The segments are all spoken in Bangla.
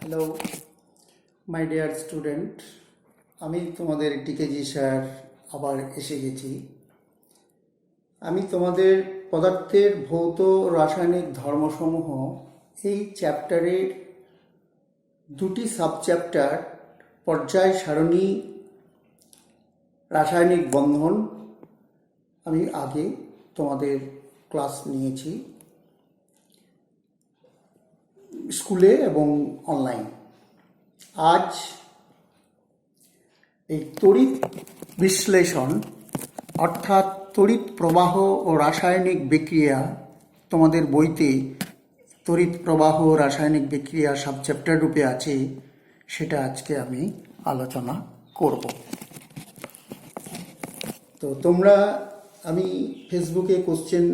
হ্যালো মাই ডিয়ার স্টুডেন্ট, আমি তোমাদের টিকেজি স্যার আবার এসে গেছি। আমি তোমাদের পদার্থের ভৌত রাসায়নিক ধর্মসমূহ এই চ্যাপ্টারের দুটি সাবচ্যাপ্টার পর্যায় সারণী রাসায়নিক বন্ধন আমি আগে তোমাদের ক্লাস নিয়েছি স্কুলে এবং অনলাইন। আজ এই তড়িৎ বিশ্লেষণ অর্থাৎ তড়িৎ প্রবাহ ও রাসায়নিক বিক্রিয়া, তোমাদের বইতে তড়িৎ প্রবাহ ও রাসায়নিক বিক্রিয়া সাবচ্যাপ্টার রূপে আছে, সেটা আজকে আমি আলোচনা করব। তো আমি ফেসবুকে কোশ্চেন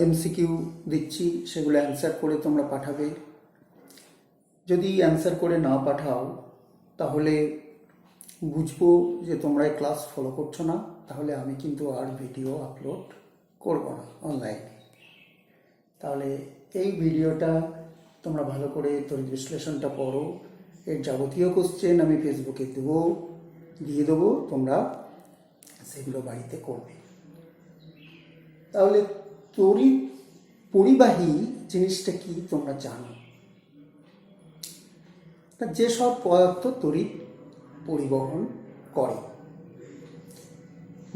এমসিকিউ দিচ্ছি, সেগুলো অ্যান্সার করে তোমরা পাঠাবে। যদি অ্যান্সার করে না পাঠাও তাহলে বুঝবো যে তোমরা এই ক্লাস ফলো করছো না, তাহলে আমি কিন্তু আর ভিডিও আপলোড করব না অনলাইনে। তাহলে এই ভিডিওটা তোমরা ভালো করে তড়িৎ বিশ্লেষণটা পড়ো। এর যাবতীয় কোশ্চেন আমি ফেসবুকে দিয়ে দেবো, তোমরা সেগুলো বাড়িতে করবে। তাহলে তড়িৎ পরিবাহী জিনিসটা কি তোমরা জানো? যেসব পদার্থ তড়িৎ পরিবহন করে,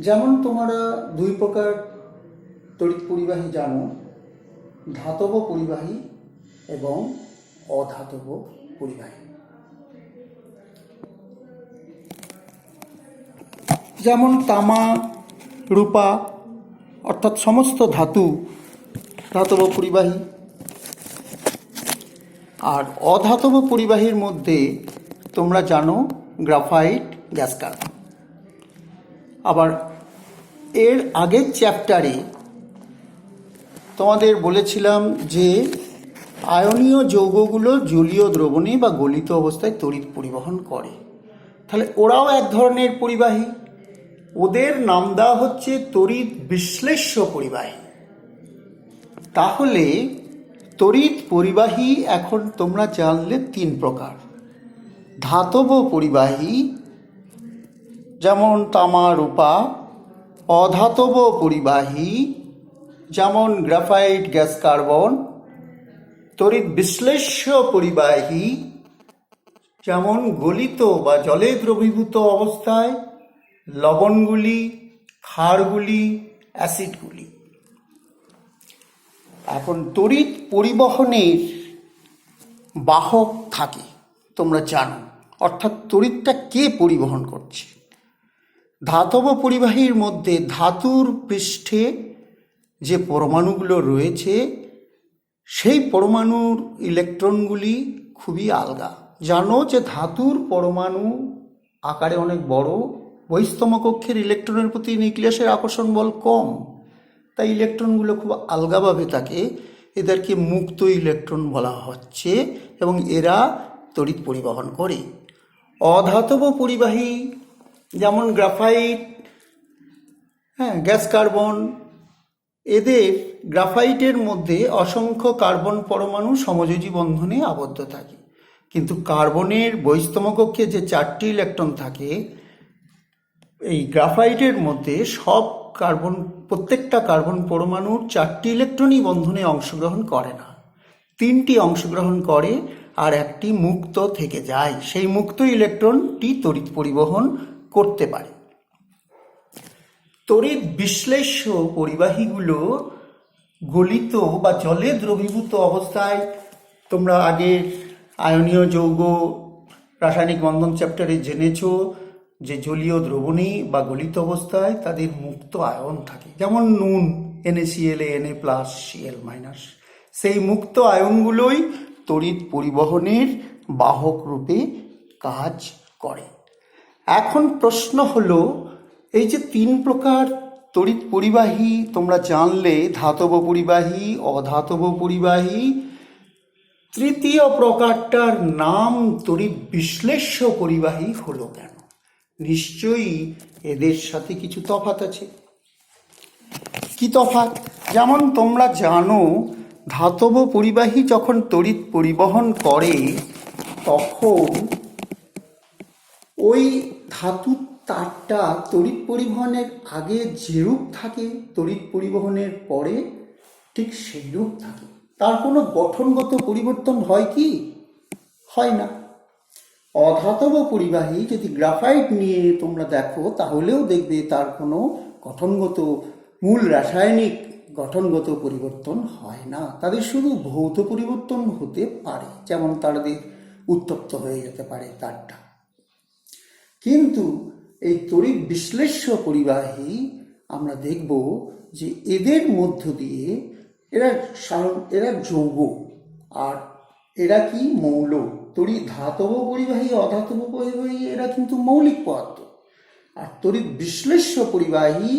যেমন তোমরা দুই প্রকার তড়িৎ পরিবাহী জানো, ধাতব পরিবাহী এবং অধাতব পরিবাহী। যেমন তামা, রূপা অর্থাৎ সমস্ত ধাতু ধাতব পরিবাহী। আর অধাতব পরিবাহীর মধ্যে তোমরা জানো গ্রাফাইট, গ্যাস কার্বন। আবার এর আগের চ্যাপ্টারে তোমাদের বলেছিলাম যে আয়নীয় যৌগগুলো জলীয় দ্রবণে বা গলিত অবস্থায় তড়িৎ পরিবহন করে। তাহলে ওরাও এক ধরনের পরিবাহী, ওদের নাম দেওয়া হচ্ছে তড়িৎ বিশ্লেষ্য পরিবাহী। তাহলে তড়িৎ পরিবাহী এখন তোমরা জানলে তিন প্রকার। ধাতব পরিবাহী যেমন তামা, রূপা। অধাতব পরিবাহী যেমন গ্রাফাইট, গ্যাস কার্বন। তড়িৎ বিশ্লেষ্য পরিবাহী যেমন গলিত বা জলে দ্রবীভূত অবস্থায় লবণগুলি, ক্ষারগুলি, অ্যাসিডগুলি। এখন তড়িৎ পরিবহনের বাহক থাকে, তোমরা জানো, অর্থাৎ তড়িৎটা কে পরিবহন করছে। ধাতব পরিবাহীর মধ্যে ধাতুর পৃষ্ঠে যে পরমাণুগুলো রয়েছে সেই পরমাণুর ইলেকট্রনগুলি খুবই আলগা। জানো যে ধাতুর পরমাণু আকারে অনেক বড়, বহিস্তম কক্ষের ইলেকট্রনের প্রতি নিউক্লিয়াসের আকর্ষণ বল কম, তাই ইলেকট্রনগুলো খুব আলগাভাবে থাকে। এদেরকে মুক্ত ইলেকট্রন বলা হচ্ছে এবং এরা তড়িৎ পরিবহন করে। অধাতব পরিবাহী যেমন গ্রাফাইট, গ্যাস কার্বন, এদের গ্রাফাইটের মধ্যে অসংখ্য কার্বন পরমাণু সমযোজী বন্ধনে আবদ্ধ থাকে, কিন্তু কার্বনের বহিস্তম কক্ষে যে 4টি ইলেকট্রন থাকে, এই গ্রাফাইটের মধ্যে প্রত্যেকটা কার্বন পরমাণুর 4টি ইলেকট্রনই বন্ধনে অংশগ্রহণ করে না, 3টি অংশগ্রহণ করে আর একটি মুক্ত থেকে যায়। সেই মুক্ত ইলেকট্রনটি তড়িৎ পরিবহন করতে পারে। তড়িৎ বিশ্লেষ্য পরিবাহীগুলো গলিত বা জলে দ্রবীভূত অবস্থায়, তোমরা আগের আয়নীয় যৌগ রাসায়নিক বন্ধন চ্যাপ্টারে জেনেছো যে জলীয় দ্রবণী বা গলিত অবস্থায় তাদের মুক্ত আয়ন থাকে। যেমন নুন, NaCl, Na+Cl-। সেই মুক্ত আয়নগুলোই তড়িৎ পরিবহনের বাহক রূপে কাজ করে। এখন প্রশ্ন হলো, এই যে 3 প্রকার তড়িৎ পরিবাহী তোমরা জানলে, ধাতব পরিবাহী, অধাতব পরিবাহী, তৃতীয় প্রকারটার নাম তড়িৎ বিশ্লেষ্য পরিবাহী হলো কেন? নিশ্চয়ই এদের সাথে কিছু তফাৎ আছে। কি তফাৎ? যেমন তোমরা জানো ধাতব পরিবাহী যখন তড়িৎ পরিবহন করে তখন ওই ধাতুর তারটা তড়িৎ পরিবহনের আগে যেরূপ থাকে তড়িৎ পরিবহনের পরে ঠিক সেইরূপ থাকে। তার কোনো গঠনগত পরিবর্তন হয় কি? হয় না। অধাতব পরিবাহী যদি গ্রাফাইট নিয়ে তোমরা দেখো তাহলেও দেখবে তার কোনো গঠনগত মূল রাসায়নিক গঠনগত পরিবর্তন হয় না। তাদের শুধু ভৌত পরিবর্তন হতে পারে, যেমন তাদের উত্তপ্ত হয়ে যেতে পারে তারটা। কিন্তু এই তড়িৎ বিশ্লেষ্য পরিবাহী আমরা দেখব যে এদের মধ্য দিয়ে এরা যৌগ, আর এরা কি মৌল। তড়িৎ ধাতব পরিবাহী অধাতব পরিবাহী এরা কিন্তু মৌলিক পদার্থ, আর তড়িৎ বিশ্লেষ্য পরিবাহী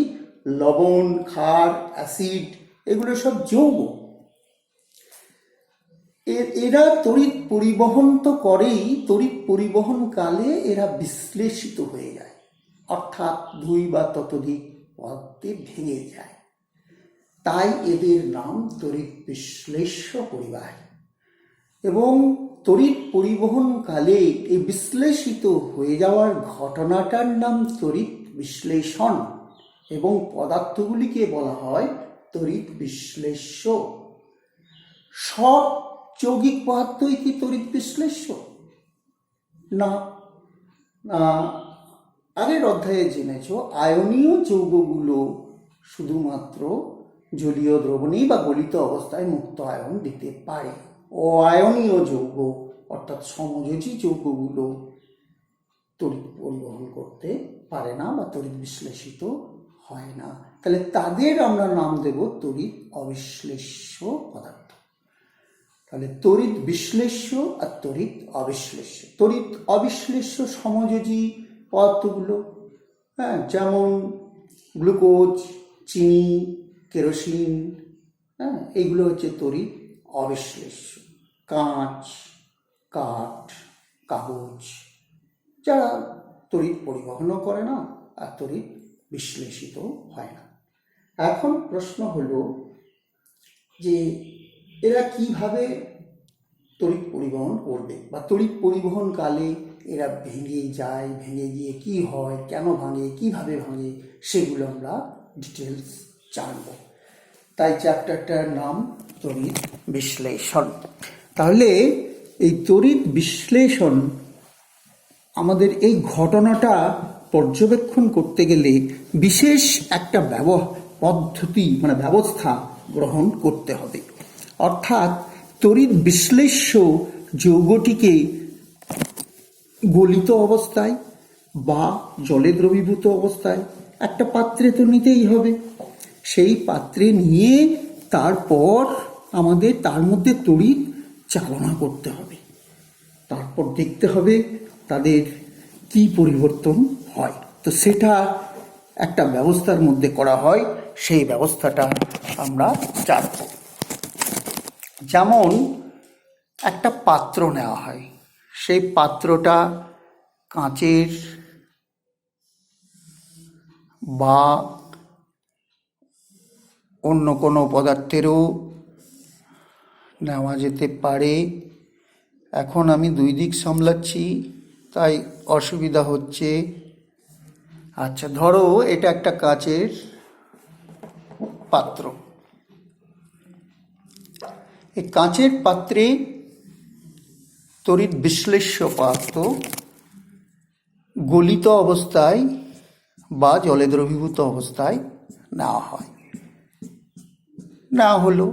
লবণ, ক্ষার, অ্যাসিড এগুলো সব যৌগ। এরা তড়িৎ পরিবহন তো করেই, তড়িৎ পরিবহনকালে এরা বিশ্লেষিত হয়ে যায়, অর্থাৎ 2 বা ততোধিক পদার্থে ভেঙে যায়। তাই এদের নাম তড়িৎ বিশ্লেষ্য পরিবাহী। এবং তড়িৎ পরিবহনকালে এই বিশ্লেষিত হয়ে যাওয়ার ঘটনাটার নাম তড়িৎ বিশ্লেষণ, এবং পদার্থগুলিকে বলা হয় তড়িৎ বিশ্লেষ্য। সব যৌগিক পদার্থই কি তড়িৎ বিশ্লেষ্য? না। আগের অধ্যায়ে জেনেছ আয়নীয় যৌগগুলো শুধুমাত্র জলীয় দ্রবণী বা গলিত অবস্থায় মুক্ত আয়ন দিতে পারে। অআয়নীয় যৌগ অর্থাৎ সমযোজী যৌগগুলো তড়িৎ পরিবহন করতে পারে না বা তড়িৎ বিশ্লেষিত হয় না। তাহলে তাদের আমরা নাম দেব তড়িৎ অবিশ্লেষ্য পদার্থ। তাহলে তড়িৎ বিশ্লেষ্য আর তড়িৎ অবিশ্লেষ্য। তড়িৎ অবিশ্লেষ্য সমযোজী পদার্থগুলো, যেমন গ্লুকোজ, চিনি, কেরোসিন, এইগুলো হচ্ছে তড়িৎ অবিশ্লেষ্য। কাঁচ, কাঠ, কাগজ, যারা তড়িৎ পরিবহনও করে না আর তড়িৎ বিশ্লেষিত হয় না। এখন প্রশ্ন হলো যে এরা কিভাবে তড়িৎ পরিবহন করবে, বা তড়িৎ পরিবহনকালে এরা ভেঙে যায়, ভেঙে গিয়ে কি হয়, কেন ভাঙে, কিভাবে ভাঙে, সেগুলো আমরা ডিটেলস জানব। তাই চ্যাপ্টারটার নাম তড়িৎ বিশ্লেষণ। তাহলে এই তড়িৎ বিশ্লেষণ আমাদের এই ঘটনাটা পর্যবেক্ষণ করতে গেলে বিশেষ একটা পদ্ধতি ব্যবস্থা গ্রহণ করতে হবে। অর্থাৎ তড়িৎ বিশ্লেষ্য যৌগটিকে গলিত অবস্থায় বা জলে দ্রবীভূত অবস্থায় একটা পাত্রে তো নিতেই হবে। সেই পাত্রে নিয়ে তারপর আমাদের তার মধ্যে তড়িৎ চালনা করতে হবে। তারপর দেখতে হবে তাদের কি পরিবর্তন হয়। তো সেটা একটা ব্যবস্থার মধ্যে করা হয়, সেই ব্যবস্থাটা আমরা জানব। যেমন একটা পাত্র নেওয়া হয়, সেই পাত্রটা কাঁচের বা অন্য কোনো পদার্থেরও নেওয়া যেতে পারে। এখন আমি 2 দিক সামলাচ্ছি তাই অসুবিধা হচ্ছে। আচ্ছা, ধরো এটা একটা কাঁচের পাত্র। এই কাঁচের পাত্রে তড়িৎ বিশ্লেষ্য পদার্থ গলিত অবস্থায় বা জলে দ্রবীভূত অবস্থায় নেওয়া হয়। নেওয়া হলো,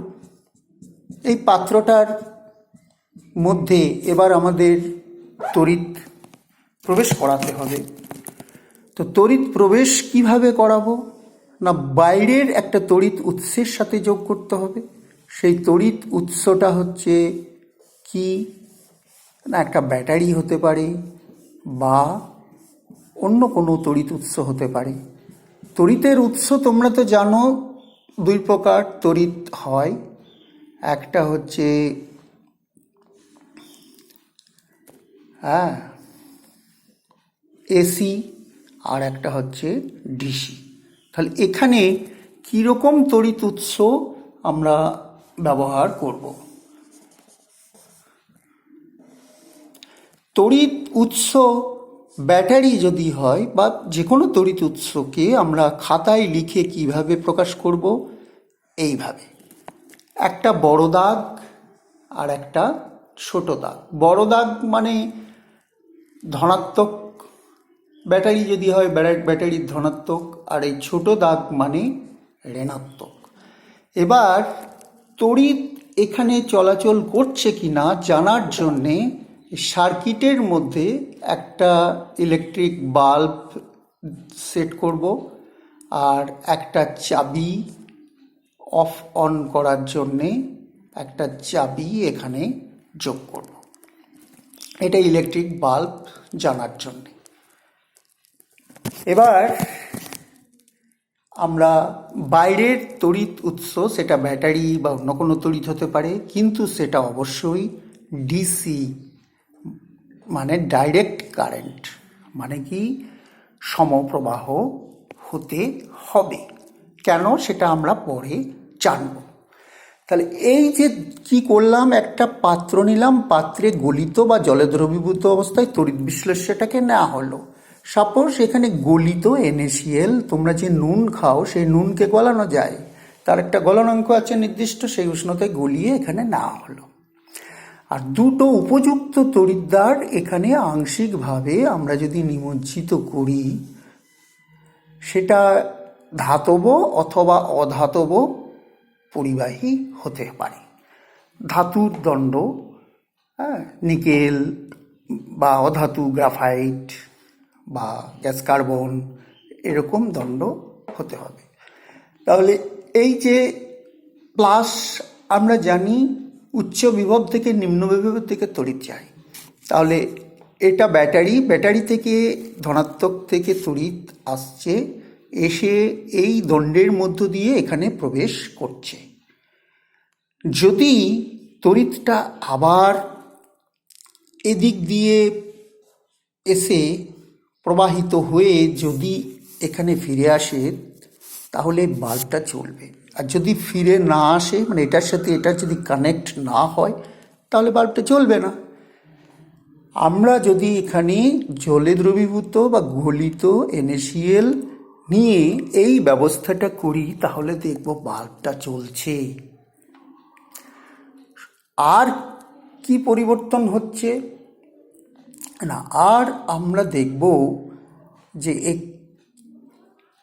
এই পাত্রটার মধ্যে এবার আমাদের তড়িৎ প্রবেশ করাতে হবে। তো তড়িৎ প্রবেশ কিভাবে করাবো? না, বাইরের একটা তড়িৎ উৎসের সাথে যোগ করতে হবে। সেই তড়িৎ উৎসটা হচ্ছে কি না, একটা ব্যাটারি হতে পারে বা অন্য কোনো তড়িৎ উৎস হতে পারে। তড়িতের উৎস তোমরা তো জানো 2 প্রকার তড়িৎ হয়। একটা হচ্ছে এসি আর একটা হচ্ছে ডিসি। তাহলে এখানে কীরকম তড়িৎ উৎস আমরা ব্যবহার করব? তড়িৎ উৎস ব্যাটারি যদি হয় বা যে কোনো তড়িৎ উৎসকে আমরা খাতায় লিখে কিভাবে প্রকাশ করব, এইভাবে একটা বড় দাগ আর একটা ছোট দাগ। বড় দাগ মানে ধনাত্মক ব্যাটারি যদি হয় ব্যাটারির ধনাত্মক, আর এই ছোট দাগ মানে ঋণাত্মক। এবার তড়িৎ এখানে চলাচল করছে কি না জানার জন্যে সার্কিটের মধ্যে একটা ইলেকট্রিক বাল্ব সেট করব, আর একটা চাবি অফ অন করার জন্যে একটা চাবি এখানে যোগ করব, এটা ইলেকট্রিক বাল্ব জানার জন্যে। এবার আমরা বাইরের তড়িৎ উৎস, সেটা ব্যাটারি বা অন্য কোনো তড়িৎ হতে পারে, কিন্তু সেটা অবশ্যই ডিসি মানে ডাইরেক্ট কারেন্ট, মানে কি সমপ্রবাহ হতে হবে। কেন সেটা আমরা পরে জানব। তাহলে এই যে কি করলাম, একটা পাত্র নিলাম, পাত্রে গলিত বা জলে দ্রবীভূত অবস্থায় তড়িৎ বিশ্লেষ্যটাকে নেওয়া হলো। সাপোজ এখানে গলিত NaCl, তোমরা যে নুন খাও সেই নুনকে গলানো যায়, তার একটা গলনাঙ্ক আছে নির্দিষ্ট, সেই উষ্ণতায় গলিয়ে এখানে নেওয়া হলো। আর দুটো উপযুক্ত তড়িৎদ্বার এখানে আংশিকভাবে আমরা যদি নিমজ্জিত করি, সেটা ধাতব অথবা অধাতব পরিবাহী হতে পারে। ধাতুর দণ্ড, নিকেল, বা অধাতু গ্রাফাইট বা গ্যাস কার্বন, এরকম দণ্ড হতে হবে। তাহলে এই যে প্লাস, আমরা জানি উচ্চ বিভব থেকে নিম্ন বিভবের দিকে তড়িৎ যায়। তাহলে এটা ব্যাটারি থেকে ধনাত্মক থেকে তড়িৎ আসছে, এসে এই দণ্ডের মধ্য দিয়ে এখানে প্রবেশ করছে। যদি তড়িৎটা আবার এদিক দিয়ে এসে প্রবাহিত হয়ে যদি এখানে ফিরে আসে, তাহলে বাল্বটা চলবে। আর যদি ফিরে না আসে, মানে এটার সাথে এটা যদি কানেক্ট না হয়, তাহলে বাল্বটা চলবে না। আমরা যদি এখানে জলে দ্রবীভূত বা গলিত NaCl নিয়ে এই ব্যবস্থাটা করি, তাহলে দেখব বাল্বটা চলছে। আর কি পরিবর্তন হচ্ছে না, আর আমরা দেখব যে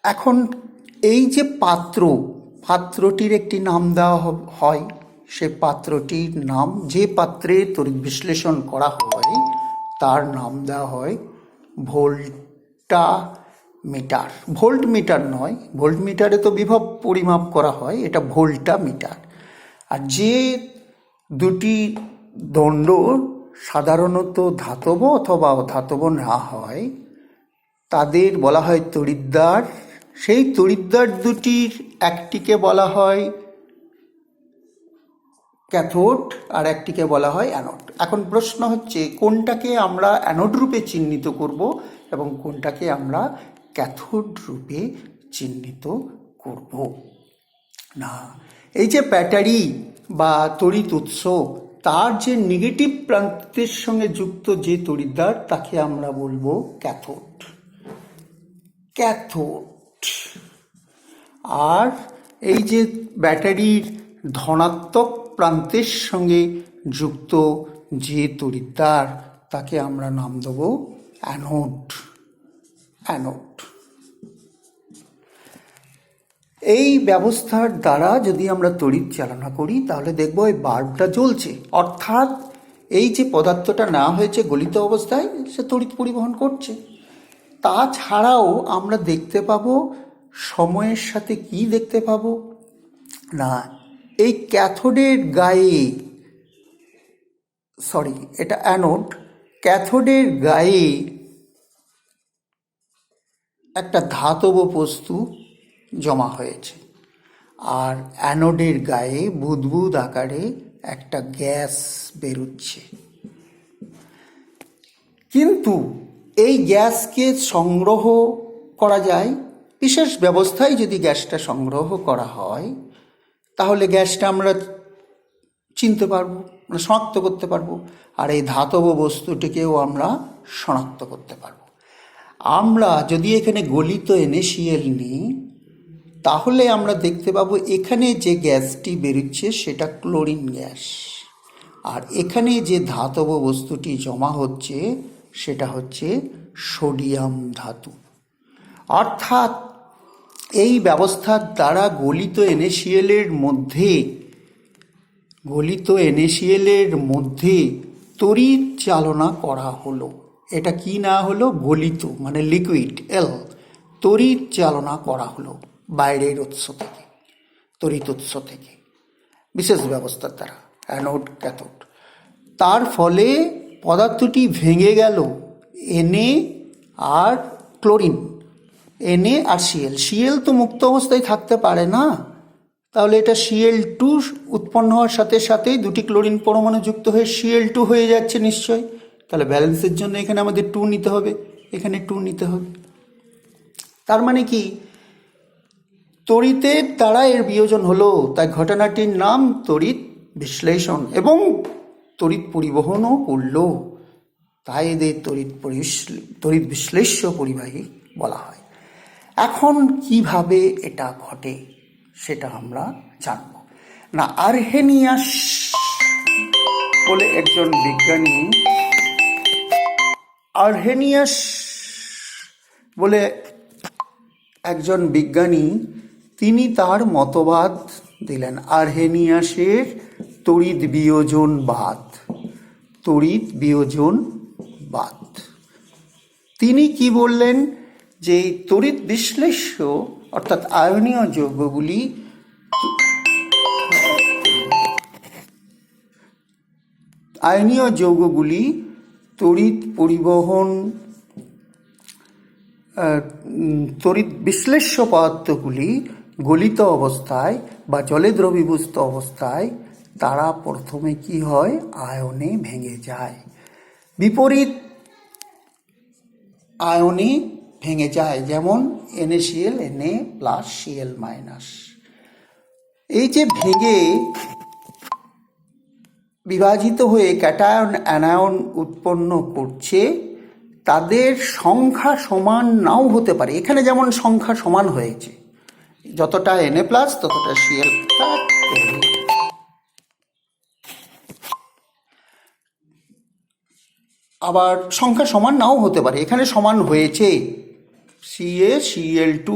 এখন এই যে পাত্রটির একটি নাম দেওয়া হয়। সে পাত্রটির নাম, যে পাত্রে তড়িৎ বিশ্লেষণ করা হয় তার নাম দেওয়া হয় ভোল্টামিটার। ভোল্ট মিটার নয়, ভোল্ট মিটারে তো বিভব পরিমাপ করা হয়, এটা ভোল্টামিটার। আর যে দুটি দণ্ড সাধারণত ধাতব অথবা অধাতব না হয়, তাদের বলা হয় তড়িৎদ্বার। সেই তড়িৎদ্বার দুটির একটিকে বলা হয় ক্যাথোড আর একটিকে বলা হয় অ্যানোড। এখন প্রশ্ন হচ্ছে কোনটাকে আমরা অ্যানোড রূপে চিহ্নিত করব এবং কোনটাকে আমরা ক্যাথোড রূপে চিহ্নিত করব। না, এই যে ব্যাটারি বা তড়িৎ উৎস, তার যে নেগেটিভ প্রান্তের সঙ্গে যুক্ত যে তড়িৎদ্বার, তাকে আমরা বলবো ক্যাথোড। আর এই যে ব্যাটারির ধনাত্মক প্রান্তের সঙ্গে যুক্ত যে তড়িৎদ্বার, তাকে আমরা নাম দেব অ্যানোড। এই ব্যবস্থার দ্বারা যদি আমরা তড়িৎ চালনা করি, তাহলে দেখব এই বাল্বটা জ্বলছে। অর্থাৎ এই যে পদার্থটা নেওয়া হয়েছে গলিত অবস্থায়, সে তড়িৎ পরিবহন করছে। তাছাড়াও আমরা দেখতে পাবো সময়ের সাথে কি দেখতে পাবো না, এই ক্যাথোডের গায়ে, এটা অ্যানোড, ক্যাথোডের গায়ে একটা ধাতব বস্তু জমা হয়েছে, আর অ্যানোডের গায়ে বুদবুদ আকারে একটা গ্যাস বেরোচ্ছে। কিন্তু এই গ্যাসকে সংগ্রহ করা যায় বিশেষ ব্যবস্থায়। যদি গ্যাসটা সংগ্রহ করা হয়, তাহলে গ্যাসটা আমরা চিনতে পারবো, মানে শনাক্ত করতে পারবো, আর এই ধাতব বস্তুটিকেও আমরা শনাক্ত করতে পারবো। আমরা যদি এখানে গলিত NaCl নিই, তাহলে আমরা দেখতে পাবো এখানে যে গ্যাসটি বেরোচ্ছে সেটা ক্লোরিন গ্যাস, আর এখানে যে ধাতব বস্তুটি জমা হচ্ছে সেটা হচ্ছে সোডিয়াম ধাতু। অর্থাৎ এই ব্যবস্থার দ্বারা গলিত NaCl এর মধ্যে তড়িৎ চালনা করা হলো। এটা কি না হলো? গলিত মানে লিকুইড এল, তড়িৎ চালনা করা হলো বাইরের উৎস থেকে, তড়িৎ উৎস থেকে, বিশেষ ব্যবস্থার দ্বারা, অ্যানোড ক্যাথোড। তার ফলে পদার্থটি ভেঙে গেল Na আর ক্লোরিন, Na আর Cl তো মুক্ত অবস্থায় থাকতে পারে না, তাহলে এটা Cl2 উৎপন্ন হওয়ার সাথে সাথেই দুটি ক্লোরিন পরমাণু যুক্ত হয়ে Cl2 হয়ে যাচ্ছে নিশ্চয়। তাহলে ব্যালেন্সের জন্য এখানে আমাদের 2 নিতে হবে, এখানে 2 নিতে হবে। তার মানে কি, তড়িতের দ্বারা এর বিয়োজন হলো, তাই ঘটনাটির নাম তড়িৎ বিশ্লেষণ, এবং তড়িৎ পরিবহনও করলো, তাই এদের তড়িৎ বিশ্লেষ্য পরিবাহী বলা হয়। এখন কিভাবে এটা ঘটে সেটা আমরা জানব না। আর্হেনিয়াস বলে একজন বিজ্ঞানী, তিনি তার মতবাদ দিলেন আর্হেনিয়াসের তড়িৎ বিয়োজনবাদ। তিনি কি বললেন? যে তড়িৎ বিশ্লেষ্য অর্থাৎ আয়নীয় যৌগগুলি তড়িৎ বিশ্লেষ্য পদার্থগুলি গলিত অবস্থায় বা জলে দ্রবীভূত অবস্থায় তারা প্রথমে কি হয়? আয়নে ভেঙে যায়, বিপরীত আয়নে ভেঙে যায়, যেমন NaCl, Na+, Cl-। এই যে ভেঙে বিভাজিত হয়ে ক্যাটায়ন অ্যানায়ন উৎপন্ন করছে, তাদের সংখ্যা সমান নাও হতে পারে। এখানে যেমন সংখ্যা সমান হয়েছে, যতটা Na+, ততটা Cl। আবার সংখ্যা সমান নাও হতে পারে, এখানে সমান হয়েছে CaCl2।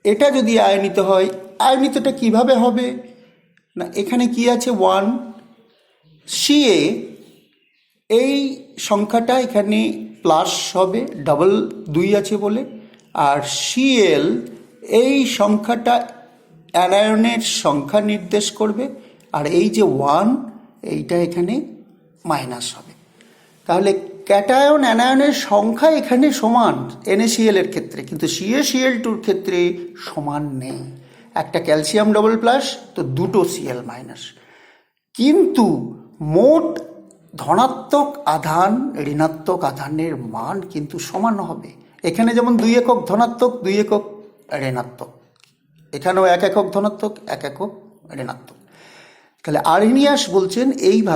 এটা যদি আয়নিত হয়, আয়নিতটা কিভাবে হবে না, এখানে কি আছে 1, Ca এই সংখ্যাটা এখানে প্লাস হবে, ডাবল 2 আছে বলে, আর Cl এই সংখ্যাটা অ্যানায়নের সংখ্যা নির্দেশ করবে, আর এই যে 1 এইটা এখানে মাইনাস হবে। তাহলে ক্যাটায়ন অ্যানায়নের সংখ্যা এখানে সমান NaCl এর ক্ষেত্রে, কিন্তু CaCl2 ক্ষেত্রে সমান নেই। একটা ক্যালসিয়াম ডবল প্লাস তো দুটো Cl-। কিন্তু মোট ধনাত্মক আধান ঋণাত্মক আধানের মান কিন্তু সমান হবে। এখানে যেমন 2 একক ধনাত্মক, 2 একক ঋণাত্মক, এখানেও 1 একক ধনাত্মক, 1 একক ঋণাত্মক। তাহলে আর্হেনিয়াস বলছেন এইভাবে